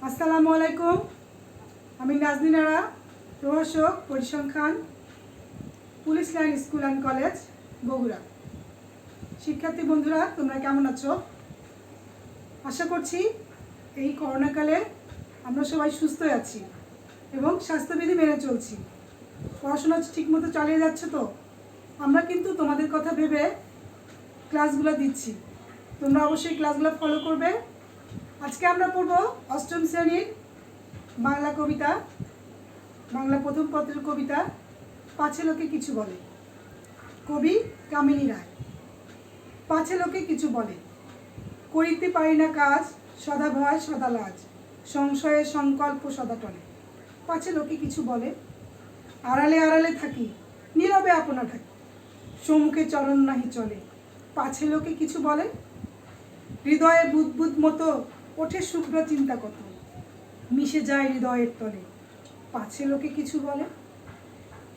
আসসালামু আলাইকুম। আমি নাজনীন আরা, প্রভাষক, পরিসংখ্যান, police line school and college, Bogura. শিক্ষার্থী বন্ধুরা, তোমরা কেমন আছো? আশা করছি এই করোনাকালে আমরা সবাই সুস্থ আছি এবং স্বাস্থ্যবিধি মেনে চলছি। পড়াশোনা ঠিকমতো চালিয়ে যাচ্ছে তো? আমরা কিন্তু তোমাদের কথা ভেবে ক্লাসগুলো দিচ্ছি, তোমরা অবশ্যই ক্লাসগুলো ফলো করবে। আজকে আমরা পড়ব অষ্টম শ্রেণীর বাংলা কবিতা, বাংলা প্রথম পত্রের কবিতা পাছে লোকে কিছু বলে। কবি কামিনী রায়। পাছে লোকে কিছু বলে, করিতে পারি না কাজ, সদা ভয় সদা লাজ, সংশয়ে সংকল্প সদা টলে। পাছে লোকে কিছু বলে, আড়ালে আড়ালে থাকি, নীরবে আপনা থাকি, সম্মুখে চরণ নাহি চলে। পাছে লোকে কিছু বলে, হৃদয়ে বুদবুদ মতো ওঠে শুভ্র চিন্তা কত, মিশে যায় হৃদয়ের তলে। পাছে লোকে কিছু বলে,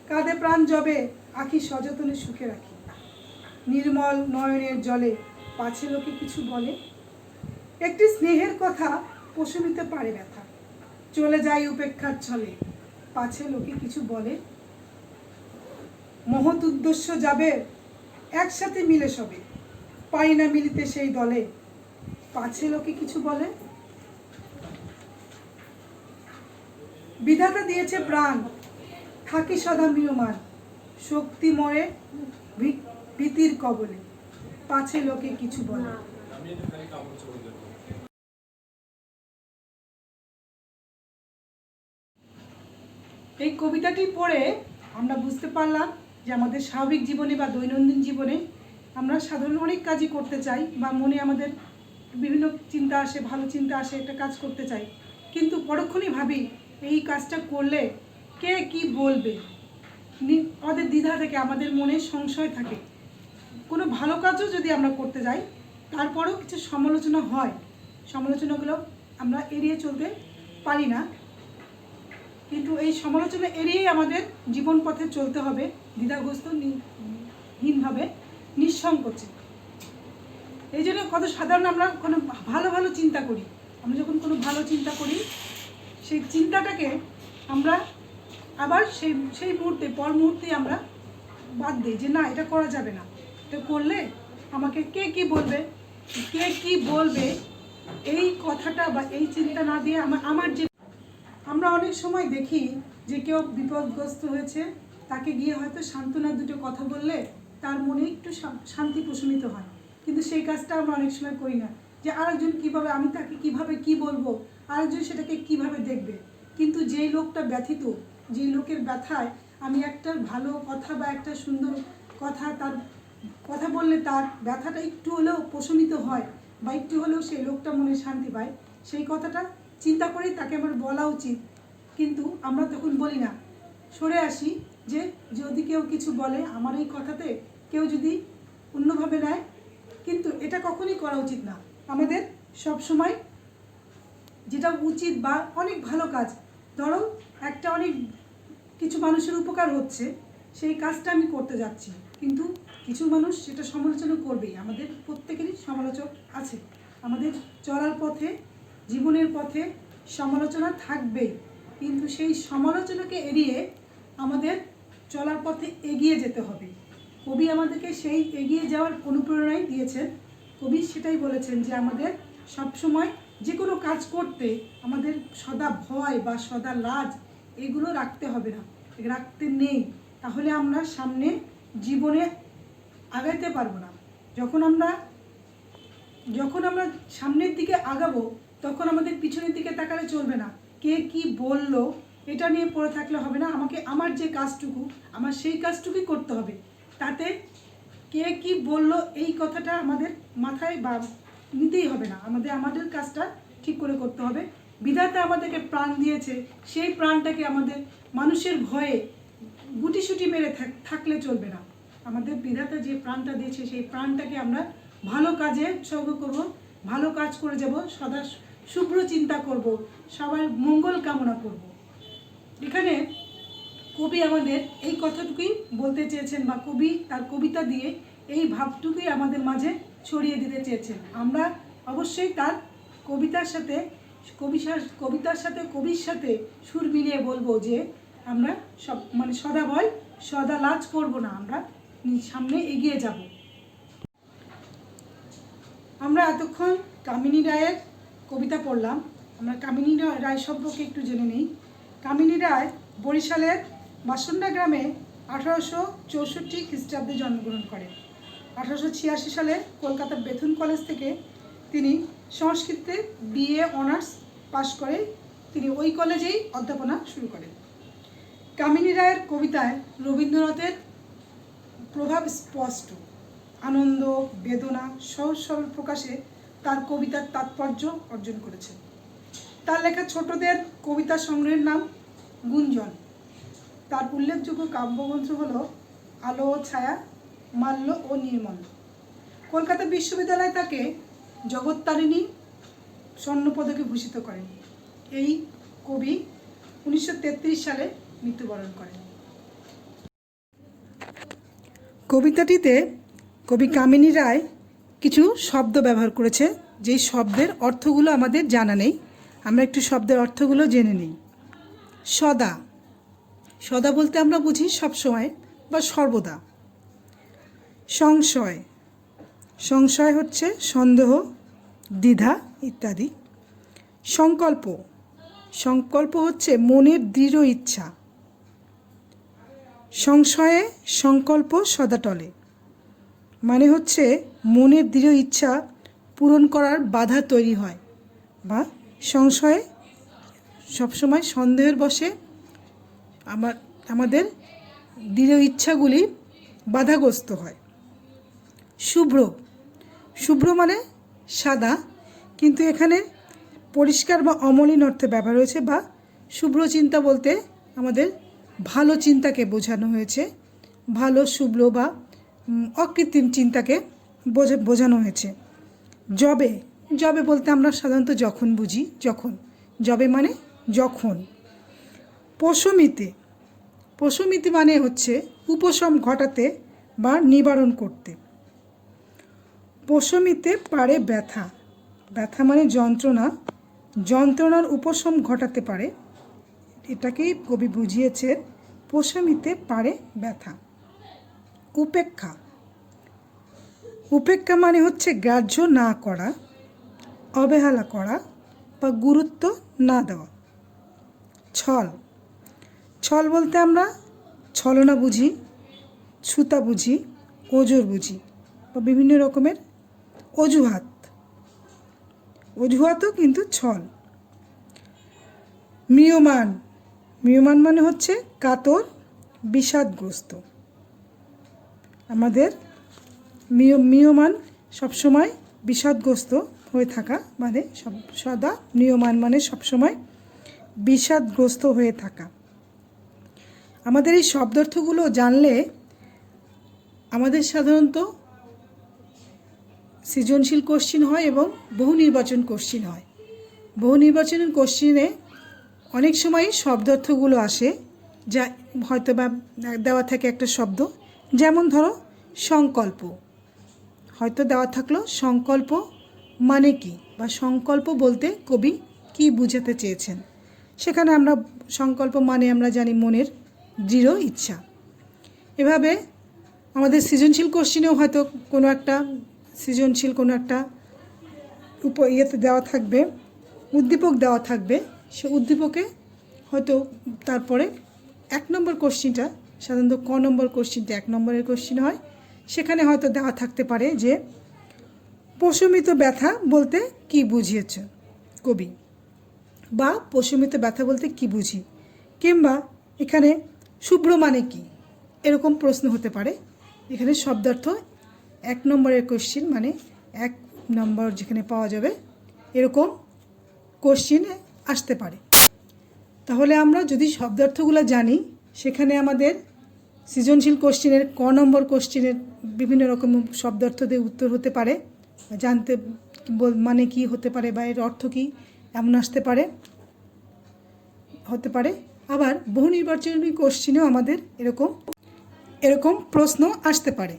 কাঁধে প্রাণ জবে, আখি সযতনে সুখে রাখি, নির্মল নয়নের জলে। পাছে লোকে কিছু বলে, একটি স্নেহের কথা প্রশমিতে পারে ব্যথা, চলে যায় উপেক্ষার ছলে। পাছে লোকে কিছু বলে, মহৎ উদ্দেশ্য যাবে একসাথে মিলে সবে, পারি না মিলিতে সেই দলে। পাছে লোকে কিছু বলে, বিধাতা দিয়েছে প্রাণ, থাকি সদা ম্রিয়মান, শক্তি মরে ভীতির কবলে। পাছে লোকে কিছু বলে। এই কবিতাটি পড়ে আমরা বুঝতে পারলাম যে আমাদের স্বাভাবিক জীবনে বা দৈনন্দিন জীবনে আমরা সাধারণ অনেক কাজই করতে চাই, বা মনে আমাদের বিভিন্ন চিন্তা আসে, ভালো চিন্তা আসে, একটা কাজ করতে চাই, কিন্তু পরক্ষণেই ভাবি এই কাজটা করলে কে কি বলবে। আমাদের দ্বিধা থেকে, আমাদের মনে সংশয় থাকে। কোনো ভালো কাজও যদি আমরা করতে যাই, তারপরেও কিছু সমালোচনা হয়, সমালোচনাগুলো আমরা এড়িয়ে চলতে পারি না। কিন্তু এই সমালোচনা এড়িয়েই আমাদের জীবন পথে চলতে হবে, দ্বিধাগ্রস্ত হীনভাবে, নিঃসংকোচে। এই জন্য কত সাধারণ আমরা কোনো ভালো ভালো চিন্তা করি। আমরা যখন কোনো ভালো চিন্তা করি, সেই চিন্তাটাকে আমরা আবার সেই মুহূর্তে পর মুহূর্তে আমরা বাদ দিই যে না, এটা করা যাবে না, এটা করলে আমাকে কে কি বলবে, কে কি বলবে, এই কথাটা বা এই চিন্তা না দিয়ে আমার যে আমরা অনেক সময় দেখি যে কেউ বিপদগ্রস্ত হয়েছে, তাকে গিয়ে হয়তো সান্ত্বনার দুটো কথা বললে তার মনে একটু শান্তি প্রশমিত হয়, কিন্তু সেই কাজটা আমরা অনেক সময় করি না। যে আরেকজন কীভাবে, আমি তাকে কিভাবে কি বলবো, আরেকজন সেটাকে কিভাবে দেখবে। কিন্তু যেই লোকটা ব্যথিত, যেই লোকের ব্যথায় আমি একটা ভালো কথা বা একটা সুন্দর কথা, তার কথা বললে তার ব্যথাটা একটু হলেও প্রশমিত হয়, বা একটু হলেও সেই লোকটা মনে শান্তি পায়, সেই কথাটা চিন্তা করেই তাকে আমার বলা উচিত। কিন্তু আমরা তখন বলি না, সরে আসি, যে যদি কেউ কিছু বলে, আমার এই কথাতে কেউ যদি অন্যভাবে নেয়। কিন্তু এটা কখনই করা উচিত না। আমাদের সব সময় যেটা উচিত, বা অনেক ভালো কাজ, ধরো একটা অনেক কিছু মানুষের উপকার হচ্ছে, সেই কাজটা আমি করতে যাচ্ছি, কিন্তু কিছু মানুষ সেটা সমালোচনা করবেই। আমাদের প্রত্যেকেরই সমালোচক আছে, আমাদের চলার পথে, জীবনের পথে সমালোচনা থাকবেই, কিন্তু সেই সমালোচনাকে এড়িয়ে আমাদের চলার পথে এগিয়ে যেতে হবে। কবি আমাদেরকে সেই এগিয়ে যাওয়ার অনুপ্রেরণাই দিয়েছেন। কবি সেটাই বলেছেন যে আমাদের সবসময় যে কোনো কাজ করতে আমাদের সদা ভয় বা সদা লাজ এগুলো রাখতে হবে না, রাখতে নেই। তাহলে আমরা সামনে জীবনে আগাইতে পারবো না। যখন আমরা সামনের দিকে আগাবো, তখন আমাদের পিছনের দিকে তাকালে চলবে না। কে কি বললো এটা নিয়ে পড়ে থাকলে হবে না। আমাকে আমার যে কাজটুকু, আমার সেই কাজটুকুই করতে হবে। তাতে কে কি বললো এই কথাটা আমাদের মাথায় বা নিতেই হবে না। আমাদের কাজটা ঠিক করে করতে হবে। বিধাতা আমাদেরকে প্রাণ দিয়েছে, সেই প্রাণটাকে আমাদের মানুষের ভয়ে গুটিসুটি মেরে থাকলে চলবে না। আমাদের বিধাতা যে প্রাণটা দিয়েছে, সেই প্রাণটাকে আমরা ভালো কাজে উৎসর্গ করব, ভালো কাজ করে যাব, সদা শুভ্র চিন্তা করব, সবার মঙ্গল কামনা করব। এখানে কবি আমাদের এই কথাটুকুই বলতে চেয়েছেন, বা কবি তার কবিতা দিয়ে এই ভাবটুকুই আমাদের মাঝে ছড়িয়ে দিতে চেয়েছেন। আমরা অবশ্যই তার কবিতার সাথে কবিতার সাথে কবির সাথে সুর মিলিয়ে বলবো যে আমরা সব সদা ভয় সদা লাজ করব না, আমরা সামনে এগিয়ে যাব। আমরা এতক্ষণ কামিনী রায়ের কবিতা পড়লাম। আমরা কামিনী রায় সম্পর্কে একটু জেনে নিই। কামিনী রায় বরিশালের বাসন্ডা গ্রামে 1864 খ্রিস্টাব্দে জন্মগ্রহণ করেন। 1886 সালে কলকাতার বেথুন কলেজ থেকে তিনি সংস্কৃতে BA অনার্স পাশ করে তিনি ওই কলেজেই অধ্যাপনা শুরু করেন। কামিনী রায়ের কবিতায় রবীন্দ্রনাথের প্রভাব স্পষ্ট। আনন্দ, বেদনা সহজ সরল প্রকাশে তার কবিতার তাৎপর্য অর্জন করেছে। তার লেখা ছোটদের কবিতা সংগ্রহের নাম গুঞ্জন। তার উল্লেখযোগ্য কাব্যগ্রন্থ হল আলো ও ছায়া, মাল্য ও নির্মল। কলকাতা বিশ্ববিদ্যালয় তাকে জগত্তারিণী স্বর্ণপদকে ভূষিত করেন। এই কবি 1933 সালে মৃত্যুবরণ করেন। কবিতাটিতে কবি কামিনী রায় কিছু শব্দ ব্যবহার করেছে, যেই শব্দের অর্থগুলো আমাদের জানা নেই। আমরা একটু শব্দের অর্থগুলো জেনে নিই। সদা, সদা বলতে আমরা বুঝি সবসময় বা সর্বদা। সংশয়, সংশয় হচ্ছে সন্দেহ, দ্বিধা ইত্যাদি। সংকল্প, সংকল্প হচ্ছে মনের দৃঢ় ইচ্ছা। সংশয়ে সংকল্প সদা টলে, মানে হচ্ছে মনের দৃঢ় ইচ্ছা পূরণ করার বাধা তৈরি হয়, বা সংশয়ে সবসময় সন্দেহের বশে আমাদের দৃঢ় ইচ্ছাগুলি বাধাগ্রস্ত হয়। শুভ্র, শুভ্র মানে সাদা, কিন্তু এখানে পরিষ্কার বা অমলিন অর্থে ব্যবহার হয়েছে, বা শুভ্র চিন্তা বলতে আমাদের ভালো চিন্তাকে বোঝানো হয়েছে। ভালো, শুভ্র বা অকৃত্রিম চিন্তাকে বোঝানো হয়েছে। যবে, যবে বলতে আমরা সাধারণত যখন বুঝি, যখন, যবে মানে যখন। পশমিতে, পশমিতে মানে হচ্ছে উপশম ঘটাতে বা নিবারণ করতে। পশমিতে পারে ব্যথা, ব্যথা মানে যন্ত্রণা, যন্ত্রণার উপশম ঘটাতে পারে, এটাকেই কবি বুঝিয়েছে পশমিতে পারে ব্যথা। উপেক্ষা, উপেক্ষা মানে হচ্ছে গ্রাহ্য না করা, অবহেলা করা বা গুরুত্ব না দেওয়া। ছল, ছল বলতে আমরা ছলনা বুঝি, ছুতা বুঝি, ওজর বুঝি বা বিভিন্ন রকমের অজুহাত, অজুহাতও কিন্তু ছল। ম্রিয়মাণ, ম্রিয়মাণ মানে হচ্ছে কাতর, বিষাদগ্রস্ত। আমাদের ম্রিয়মাণ সবসময় বিষাদগ্রস্ত হয়ে থাকা, মানে সদা ম্রিয়মাণ মানে সবসময় বিষাদগ্রস্ত হয়ে থাকা। আমাদের এই শব্দার্থগুলো জানলে আমাদের সাধারণত সৃজনশীল কোশ্চিন হয় এবং বহু নির্বাচন কোশ্চিন হয়। বহু নির্বাচনের কোশ্চিনে অনেক সময় শব্দার্থগুলো আসে, যা হয়তো বা দেওয়া থাকে একটা শব্দ, যেমন ধরো সংকল্প, হয়তো দেওয়া থাকলো সংকল্প মানে কি, বা সংকল্প বলতে কবি কি বুঝাতে চেয়েছেন। সেখানে আমরা সংকল্প মানে আমরা জানি মনের দৃঢ় ইচ্ছা। এভাবে আমাদের সৃজনশীল কোশ্চিনেও হয়তো কোনো একটা সৃজনশীল কোনো একটা ইয়েতে দেওয়া থাকবে, উদ্দীপক দেওয়া থাকবে, সে উদ্দীপকে হয়তো তারপরে 1 নম্বর কোশ্চিনটা, সাধারণত ক নম্বর কোশ্চিনটা 1 নম্বরের কোশ্চিন হয়, সেখানে হয়তো দেওয়া থাকতে পারে যে পশমিত ব্যথা বলতে কি বুঝিয়েছে কবি, বা পশমিত ব্যথা বলতে কি বুঝি, কিংবা এখানে শুভ্র মানে কি, এরকম প্রশ্ন হতে পারে। এখানে শব্দার্থ 1 নম্বরের কোশ্চিন মানে 1 নম্বর যেখানে পাওয়া যাবে, এরকম কোশ্চিন আসতে পারে। তাহলে আমরা যদি শব্দার্থগুলো জানি, সেখানে আমাদের সৃজনশীল কোশ্চিনের ক নম্বর কোশ্চিনের বিভিন্ন রকম শব্দার্থ দিয়ে উত্তর হতে পারে, জানতে মানে কি হতে পারে বা এর অর্থ কী এমন আসতে পারে, হতে পারে। আবার বহু নির্বাচনী কোশ্চিনেও আমাদের এরকম প্রশ্ন আসতে পারে।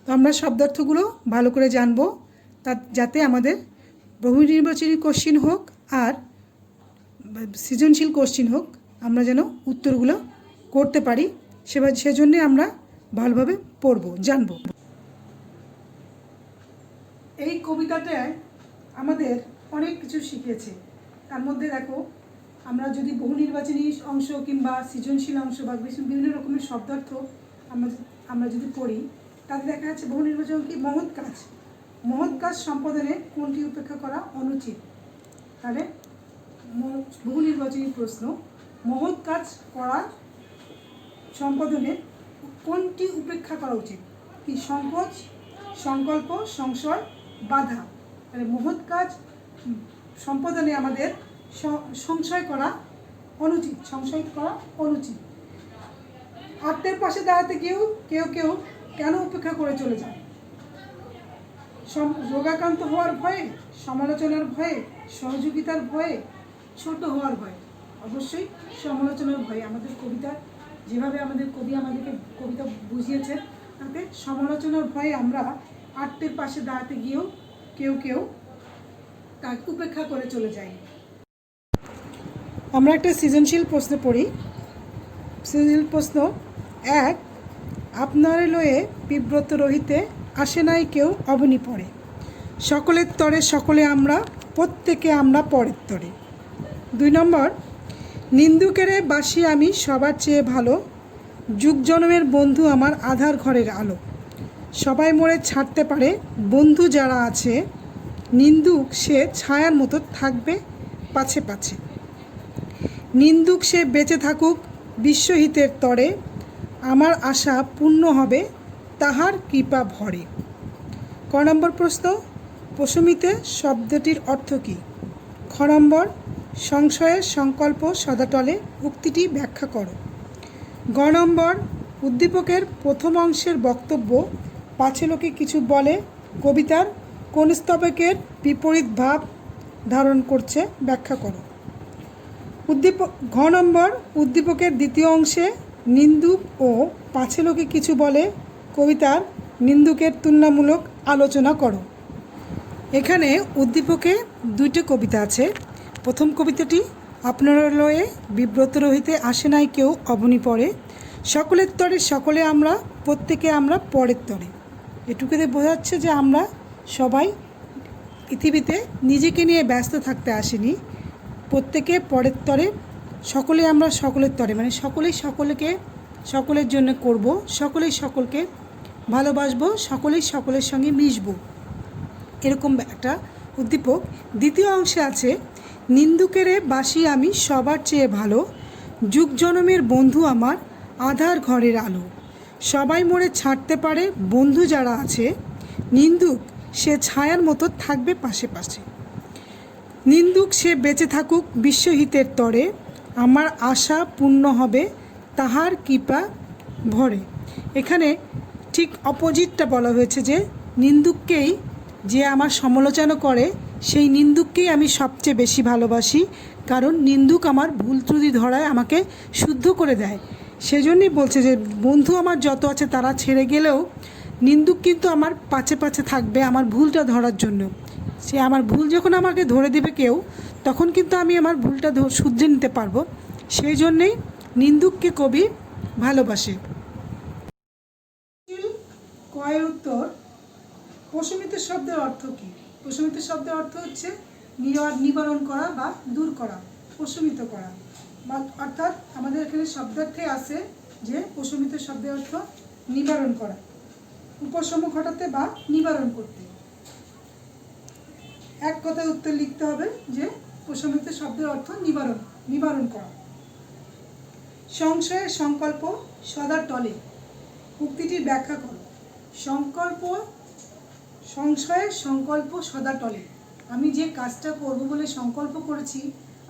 তো আমরা শব্দার্থগুলো ভালো করে জানবো, যাতে আমাদের বহু নির্বাচনী কোশ্চিন হোক আর সৃজনশীল কোশ্চিন হোক, আমরা যেন উত্তরগুলো করতে পারি, সেজন্যে আমরা ভালোভাবে পড়ব, জানব। এই কবিতাটায় আমাদের অনেক কিছু শিখিয়েছে। তার মধ্যে দেখো, আমরা যদি বহু নির্বাচনী অংশ কিংবা সৃজনশীল অংশ বা বিভিন্ন রকমের শব্দার্থ আমরা যদি পড়ি, তাতে দেখা যাচ্ছে বহু নির্বাচন কি মহৎ কাজ সম্পাদনে কোনটি উপেক্ষা করা অনুচিত। তাহলে বহু নির্বাচনী প্রশ্ন, মহৎ কাজ করার সম্পাদনে কোনটি উপেক্ষা করা উচিত? কি সংকোচ, সংকল্প, সংশয়, বাধা। তাহলে মহৎ কাজ সম্পাদনে আমাদের সংশয় করা অনুচিত। আত্মের পাশে দাঁড়াতে কেউ কেন উপেক্ষা করে চলে যায়? রোগাক্রান্ত হওয়ার ভয়ে, সমালোচনার ভয়ে, সহযোগিতার ভয়ে, ছোট হওয়ার ভয়ে। অবশ্যই সমালোচনার ভয়ে। আমাদের কবিতা যেভাবে আমাদের কবি আমাদেরকে কবিতা বুঝিয়েছেন, তাতে সমালোচনার ভয়ে আমরা আত্মের পাশে দাঁড়াতে গিয়েও কেউ তাকে উপেক্ষা করে চলে যায়। আমরা একটা সৃজনশীল প্রশ্ন পড়ি। সৃজনশীল প্রশ্ন 1, আপনারে লয়ে বিব্রত রহিতে আসে নাই কেউ অবনি পড়ে। সকলের তরে সকলে আমরা, প্রত্যেকে আমরা পরের তরে। 2 নম্বর, নিন্দুকেরে বাসি আমি সবার চেয়ে ভালো, যুগ জন্মের বন্ধু আমার আধার ঘরের আলো। সবাই মোড়ে ছাড়তে পারে বন্ধু যারা আছে, নিন্দুক সে ছায়ার মতো থাকবে পাছে পাছে। নিন্দুক সে বেঁচে থাকুক বিশ্বহিতের তরে, আমার আশা পূর্ণ হবে তাহার কৃপা ভরে। ক নম্বর প্রশ্ন, প্রশমিতে শব্দটির অর্থ কী? খ নম্বর, সংশয়ের সংকল্প সদাতলে উক্তিটি ব্যাখ্যা করো। গ নম্বর, উদ্দীপকের প্রথম অংশের বক্তব্য পাছে লোকে কিছু বলে কবিতার কোন স্তবকের বিপরীত ভাব ধারণ করছে, ব্যাখ্যা করো। ঘ নম্বর, উদ্দীপকের দ্বিতীয় অংশে নিন্দুক ও পাছে লোকে কিছু বলে কবিতার নিন্দুকের তুলনামূলক আলোচনা করো। এখানে উদ্দীপকে 2টি কবিতা আছে। প্রথম কবিতাটি, আপনারা লয়ে বিব্রত রহিতে আসে নাই কেউ অবনি পড়ে, সকলের তরে সকলে আমরা, প্রত্যেকে আমরা পরের তরে। এটুকুতে বোঝাচ্ছে যে আমরা সবাই পৃথিবীতে নিজেকে নিয়ে ব্যস্ত থাকতে আসিনি, প্রত্যেকে পরের তরে, সকলে আমরা সকলের তরে, মানে সকলের জন্য করব, সকলেই সকলকে ভালোবাসবো, সকলেই সকলের সঙ্গে মিশবো, এরকম একটা উদ্দীপক। দ্বিতীয় অংশে আছে, নিন্দুকেরে বাসি আমি সবার চেয়ে ভালো, যুগ জনমের বন্ধু আমার আধার ঘরের আলো। সবাই মোড়ে ছাড়তে পারে বন্ধু যারা আছে, নিন্দুক সে ছায়ার মতো থাকবে পাশে পাশে। নিন্দুক সে বেঁচে থাকুক বিশ্বহিতের তরে, আমার আশা পূর্ণ হবে তাহার কৃপা ভরে। এখানে ঠিক অপোজিটটা বলা হয়েছে, যে নিন্দুককেই, যে আমার সমালোচনা করে সেই নিন্দুককেই আমি সবচেয়ে বেশি ভালোবাসি, কারণ নিন্দুক আমার ভুল ত্রুটি ধরায় আমাকে শুদ্ধ করে দেয়। সেজন্যই বলছে যে বন্ধু আমার যত আছে তারা ছেড়ে গেলেও নিন্দুক কিন্তু আমার পাছে পাছে থাকবে আমার ভুলটা ধরার জন্য। সে আমার ভুল যখন আমাকে ধরে দেবে কেউ, তখন কিন্তু আমি আমার ভুলটা শুধরে নিতে পারবো। সেই জন্যেই নিন্দুককে কবি ভালোবাসে। কয়ের উত্তর, প্রশমিত শব্দের অর্থ কী? প্রশমিত শব্দের অর্থ হচ্ছে নিবারণ করা বা দূর করা, প্রশমিত করা। অর্থাৎ আমাদের এখানে শব্দার্থে আছে যে প্রশমিত শব্দের অর্থ নিবারণ করা, উপশম ঘটাতে বা নিবারণ করতে। এক কথায় উত্তর লিখতে হবে যে প্রশমিত শব্দের অর্থ নিবারণ করা। সংশয়ের সংকল্প সদা টলে, উক্তিটির ব্যাখ্যা করো। সংশয়ের সংকল্প সদা টলে, আমি যে কাজটা করব বলে সংকল্প করেছি,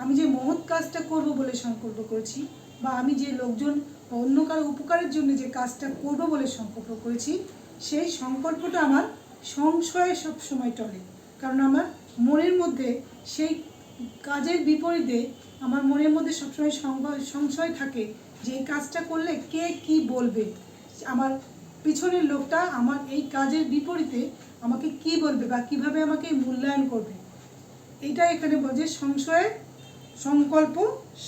আমি যে মহৎ কাজটা করব বলে সংকল্প করেছি, বা আমি যে লোকজন অন্য কারো উপকারের জন্য যে কাজটা করব বলে সংকল্প করেছি, সেই সংকল্পটা আমার সংশয়ে সবসময় টলে। কারণ আমার মনের মধ্যে সেই কাজের বিপরীতে আমার মনের মধ্যে সবসময় সংশয় থাকে যে এই কাজটা করলে কে কি বলবে, আমার পিছনের লোকটা আমার এই কাজের বিপরীতে আমাকে কি বলবে বা কিভাবে আমাকে মূল্যায়ন করবে। এটা এখানে বলছে সংশয়ে সংকল্প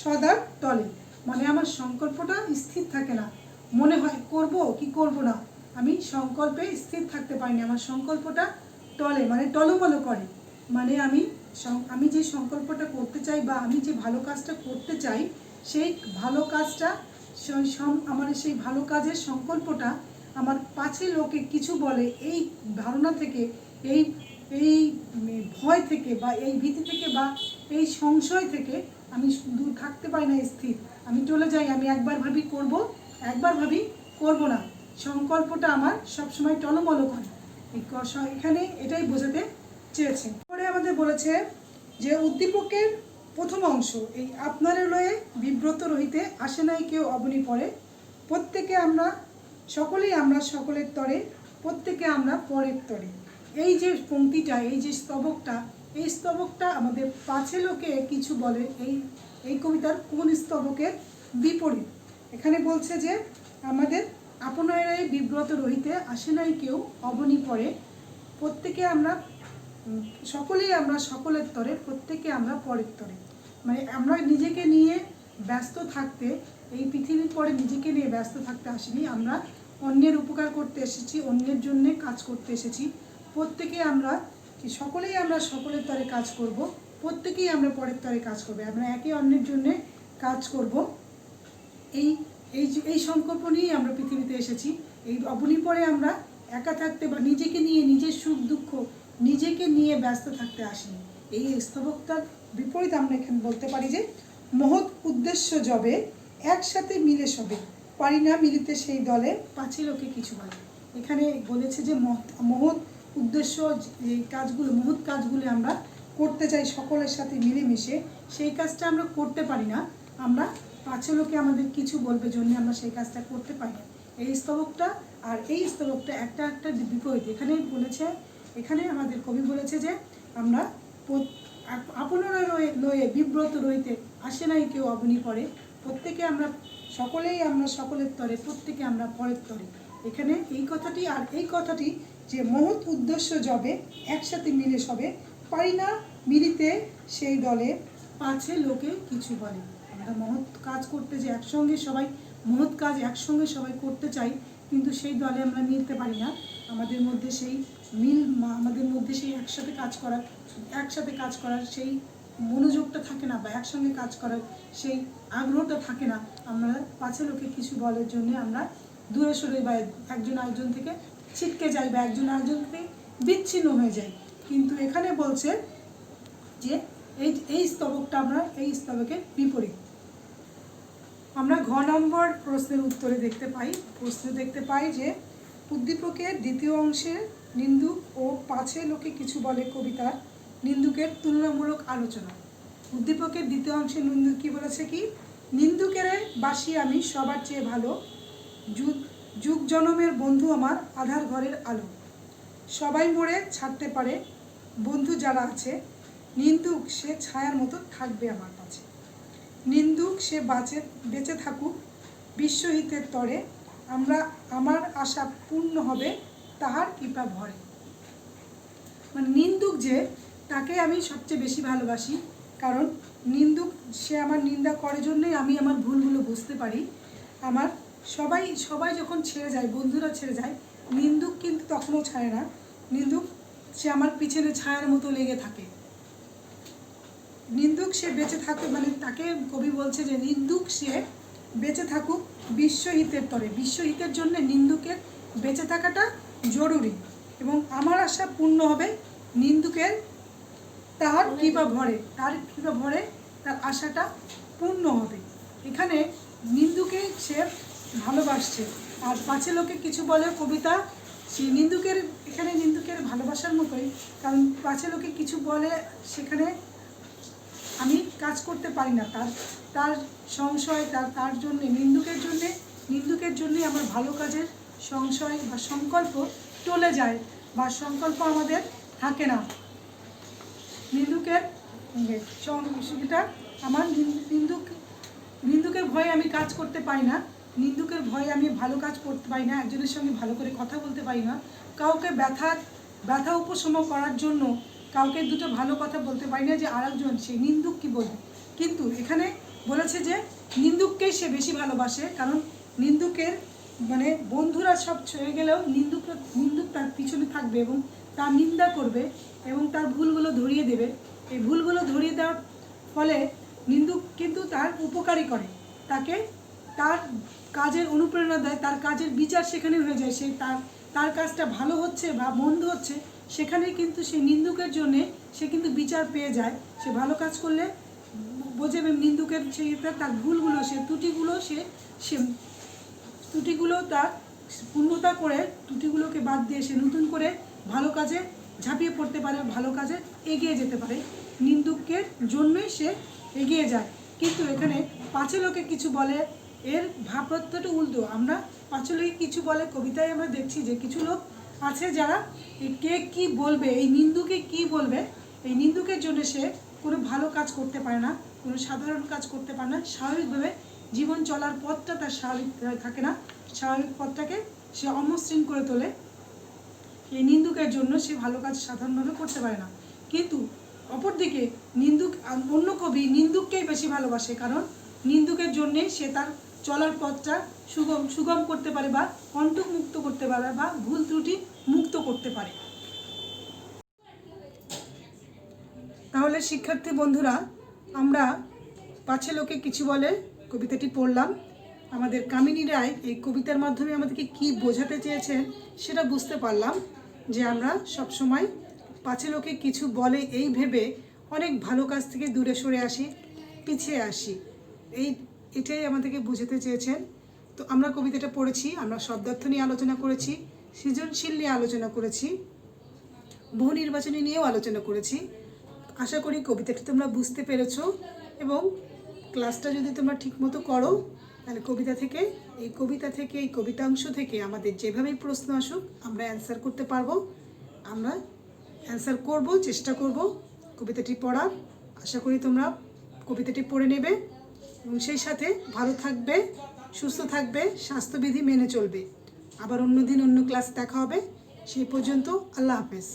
সদার তলে, মানে আমার সংকল্পটা স্থির থাকে না, মনে হয় করব কি করব না, আমি সংকল্পে স্থির থাকতে পারি না, আমার সংকল্পটা টলে মানে টলমলো করে, মানে আমি যে সংকল্পটা করতে চাই বা আমি যে ভালো কাজটা করতে চাই সেই ভালো কাজটা আমার সেই ভালো কাজের সংকল্পটা আমার পাছে লোকে কিছু বলে এই ধারণা থেকে, এই এই ভয় থেকে বা এই ভীতি থেকে বা এই সংশয় থেকে আমি দূর থাকতে পারি না স্থির, আমি চলে যাই, আমি একবার ভাবি করব, একবার ভাবি করব না, সংকল্পটা আমার সবসময় টলমলো করে। এখানে এটাই বোঝাতে চেয়েছে। পরে আমাদের বলেছে যে উদ্দীপকের প্রথম অংশ, এই আপনারে লয়ে বিব্রত রহিতে আসে নাই কেউ অবনী পড়ে, প্রত্যেকে আমরা সকলের তরে, প্রত্যেকে আমরা পরের তরে। এই যে পংক্তিটা, এই যে স্তবকটা আমাদের পাছে লোকে কিছু বলে, এই কবিতার কোন স্তবকের বিপরীত? এখানে বলছে যে আমাদের আপনারাই বিব্রত রহিতে আসে নাই কেউ অবনী পড়ে, সকলেই আমরা সকলের তরে, প্রত্যেকে আমরা পরের তরে। মানে আমরা নিজেকে নিয়ে ব্যস্ত থাকতে, এই পৃথিবীর পরে নিজেকে নিয়ে ব্যস্ত থাকতে আসিনি, আমরা অন্যের উপকার করতে এসেছি, অন্যের জন্যে কাজ করতে এসেছি। সকলেই আমরা সকলের তরে কাজ করব, প্রত্যেকেই আমরা পরের তরে কাজ করবো, আমরা একে অন্যের জন্যে কাজ করব, এই সংকল্প নিয়েই আমরা পৃথিবীতে এসেছি। এই অবনী পরে আমরা একা থাকতে বা নিজেকে নিয়ে, নিজের সুখ দুঃখ নিজেকে নিয়ে ব্যস্ত থাকতে আসিনি। এই স্তবকটার বিপরীত আমরা এখানে বলতে পারি যে মহৎ উদ্দেশ্য যবে একসাথে মিলে সবে, পারি না মিলিতে সেই দলে পাছে লোকে কিছু বলে। এখানে বলেছে যে মহৎ উদ্দেশ্য, এই কাজগুলো, মহৎ কাজগুলো আমরা করতে চাই সকলের সাথে মিলেমিশে, সেই কাজটা আমরা করতে পারি না, আমরা পাছে লোকে আমাদের কিছু বলবে জন্য আমরা সেই কাজটা করতে পারি না। এই স্তবকটা আর এই স্তবকটা একটা বিপরীত। এখানে আমাদের কবি বলেছে যে আমরা আপনারা লয়ে বিব্রত রইতে আসে নাই কেউ অবনী পড়ে, সকলেই আমরা সকলের তরে, প্রত্যেকে আমরা পরের তরে। এখানে এই কথাটি যে মহৎ উদ্দেশ্য যবে একসাথে মিলে সবে, পারি না মিলিতে সেই দলে পাছে লোকে কিছু বলে। আমরা মহৎ কাজ করতে যে মহৎ কাজ একসঙ্গে সবাই করতে চাই, কিন্তু সেই দলে আমরা মিলতে পারি না, আমাদের মধ্যে সেই একসাথে কাজ করার সেই মনোযোগটা থাকে না, বা একসঙ্গে কাজ করার সেই আগ্রহটা থাকে না। আমরা পাছে লোকে কিছু বলার জন্য আমরা দূরে সরে বা একজন আরেকজন থেকে ছিটকে যাই বা একজন আরেকজন থেকে বিচ্ছিন্ন হয়ে যাই। কিন্তু এখানে বলছে যে এই স্তবকটা আমরা এই স্তবকের বিপরীত। আমরা ঘ নম্বর প্রশ্নের উত্তরে দেখতে পাই যে উদ্দীপকের দ্বিতীয় অংশে নিন্দুক ও পাছে লোকে কিছু বলে কবিতার নিন্দুকের তুলনামূলক আলোচনা। উদ্দীপকের দ্বিতীয় অংশে নিন্দুক কি বলেছে, কি নিন্দুকের বাসি আমি সবার চেয়ে ভালো, যুগ জনমের বন্ধু আমার আধার ঘরের আলো, সবাই মরে ছাড়তে পারে বন্ধু যারা আছে, নিন্দুক সে ছায়ার মতো থাকবে আমার কাছে, নিন্দুক সে বেঁচে থাকুক বিশ্বহিতের তরে, আমার আশা পূর্ণ হবে তাহার কৃপা ভরে। মানে নিন্দুক যে, তাকে আমি সবচেয়ে বেশি ভালোবাসি, কারণ নিন্দুক সে আমার নিন্দা করে জন্যই আমি আমার ভুলগুলো বুঝতে পারি। আমার সবাই যখন ছেড়ে যায়, বন্ধুরা ছেড়ে যায়, নিন্দুক কিন্তু তখনও ছাড়ে না, নিন্দুক সে আমার পিছনে ছায়ার মতো লেগে থাকে। নিন্দুক সে বেঁচে থাকে, মানে তাকে কবি বলছে যে নিন্দুক সে বেঁচে থাকুক বিশ্বহিতের তরে, বিশ্বহিতের জন্য নিন্দুকের বেঁচে থাকাটা জরুরি, এবং আমার আশা পূর্ণ হবে নিন্দুকের তার কৃপা ভরে, তার আশাটা পূর্ণ হবে। এখানে নিন্দুকে সে ভালোবাসছে, আর পাছে লোকে কিছু বলে কবিতা সেই নিন্দুকের ভালোবাসার মতোই, কারণ পাছে লোকে কিছু বলে সেখানে আমি কাজ করতে পারি না, তার সংশয়, তার জন্যে নিন্দুকের জন্যে আমার ভালো কাজের সংশয় বা সংকল্প টলে যায়, বা সংকল্প আমাদের থাকে না। নিন্দুকের ভয়ে আমি কাজ করতে পারি না, নিন্দুকের ভয়ে আমি ভালো কাজ করতে পারি না, একজনের সঙ্গে ভালো করে কথা বলতে পারি না, কাউকে ব্যথা উপশম করার জন্য কাউকে দুটো ভালো কথা বলতে পারি না, যে আরেকজন সেই নিন্দুক কি বলবে, কিন্তু এখানে বলেছে যে নিন্দুককেই সে বেশি ভালোবাসে, কারণ নিন্দুকের মানে বন্ধুরা সব ছেড়ে গেলেও নিন্দুক তার পিছনে থাকবে এবং তার নিন্দা করবে এবং তার ভুলগুলো ধরিয়ে দেবে। এই ভুলগুলো ধরিয়ে দেওয়ার ফলে নিন্দুক কিন্তু তার উপকারী করে, তাকে তার কাজের অনুপ্রেরণা দেয়, তার কাজের বিচার সেখানে হয়ে যায়। সে তার কাজটা ভালো হচ্ছে বা মন্দ হচ্ছে সেখানে কিন্তু সেই নিন্দুকের জন্যে সে কিন্তু বিচার পেয়ে যায়। সে ভালো কাজ করলে বোঝে নিন্দুকের সেই তার ভুলগুলো সে ত্রুটিগুলো তার পূর্ণতা করে ত্রুটিগুলোকে বাদ দিয়ে সে নতুন করে ভালো কাজে ঝাঁপিয়ে পড়তে পারে, ভালো কাজে এগিয়ে যেতে পারে। নিন্দুকের জন্যই সে এগিয়ে যায়। কিন্তু এখানে পাছে লোকে কিছু বলে, এর ভাবার্থটা উল্টো। আমরা পাছে লোকে কিছু বলে কবিতায় আমরা দেখছি যে কিছু লোক আছে যারা কে কি বলবে, এই নিন্দুকে কি বলবে, এই নিন্দুকের জন্য সে কোনো ভালো কাজ করতে পারে না, কোনো সাধারণ কাজ করতে পারে না। স্বাভাবিকভাবে জীবন চলার পথটা তার স্বাভাবিক থাকে না, স্বাভাবিক পথটাকে সে অমসৃণ করে তোলে। এই নিন্দুকের জন্য সে ভালো কাজ সাধারণভাবে করতে পারে না। কিন্তু অপরদিকে অন্য কবি নিন্দুককেই বেশি ভালোবাসে, কারণ নিন্দুকের জন্যেই সে তার চলার পথটা সুগম করতে পারে বা কণ্টক মুক্ত করতে পারে বা ভুল ত্রুটি মুক্ত করতে পারে। তাহলে শিক্ষার্থী বন্ধুরা, আমরা পাছে লোকে কিছু বলে কবিতাটি পড়লাম। আমাদের কামিনী রায় এই কবিতার মাধ্যমে আমাদেরকে কি বোঝাতে চেয়েছেন সেটা বুঝতে পারলাম, যে আমরা সবসময় পাছে লোকে কিছু বলে এই ভেবে অনেক ভালো কাজ থেকে দূরে সরে আসি, পিছিয়ে আসি। এটাই আমাদেরকে বোঝাতে চেয়েছেন। তো আমরা কবিতাটা পড়েছি, আমরা শব্দার্থ নিয়ে আলোচনা করেছি, সৃজনশীল নিয়ে আলোচনা করেছি, বহু নির্বাচনী নিয়েও আলোচনা করেছি। আশা করি কবিতাটি তোমরা বুঝতে পেরেছো এবং ক্লাসটা যদি তোমরা ঠিকমতো করো তাহলে এই কবিতাংশ থেকে আমাদের যেভাবেই প্রশ্ন আসুক আমরা অ্যান্সার করতে পারবো। আমরা অ্যান্সার করব, চেষ্টা করব কবিতাটি পড়ার। আশা করি তোমরা কবিতাটি পড়ে নেবে এবং সেই সাথে ভালো থাকবে, সুস্থ থাকবে, স্বাস্থ্যবিধি মেনে চলবে। আবার অন্য দিন অন্য ক্লাস দেখা হবে। সেই পর্যন্ত আল্লাহ হাফেজ।